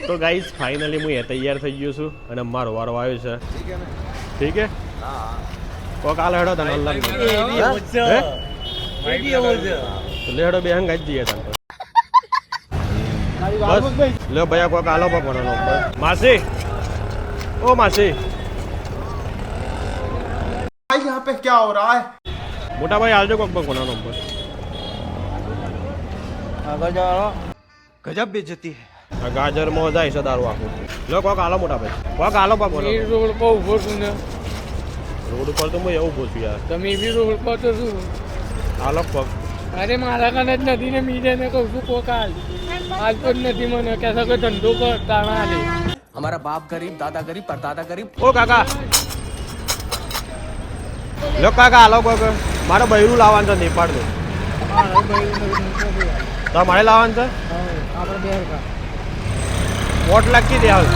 તો guys finally હું એ તૈયાર થઈ ગયો છું અને મારો વારો આવ્યો છે. ઠીક હે કોક આલે હેડો તને અલ્લાહ લેડો બે હંગ ગાઈ દઈએ તને બસ લે ભૈયા કોક આલો પકડવાનો માસી ઓ માસી भाई यहाँ पे क्या हो रहा है મોટા ભાઈ આલજો કોક પકડવાનો નંબર આગળ જાઓ ગજબ બેજતી હે ગાજર માં જાય છે દારૂ આખું લો કોક આલો મોટા ભાઈ કોક આલો પકડવાનો રોડ પર ઉભો છું ને રોડ ઉપર તો હું એવું ઊભો છું યાર તમે બી રોડ પર તો શું આલો પગ અરે મારા કાન જ નથી ને મીરે ને કહું છું કોક હાલ તો જ નથી મને કે કોઈ ધંધો કર તાણા હાલે हमारा बाप गरीब दादा गरीब परदादा गरीब ઓ કાકા લો કાકા આલો કોક મારે બૈરું લાવવાનું છે નેપાળનું તમારે લાવવાનું છે આપણે બે વોટ લાગી દે હાલ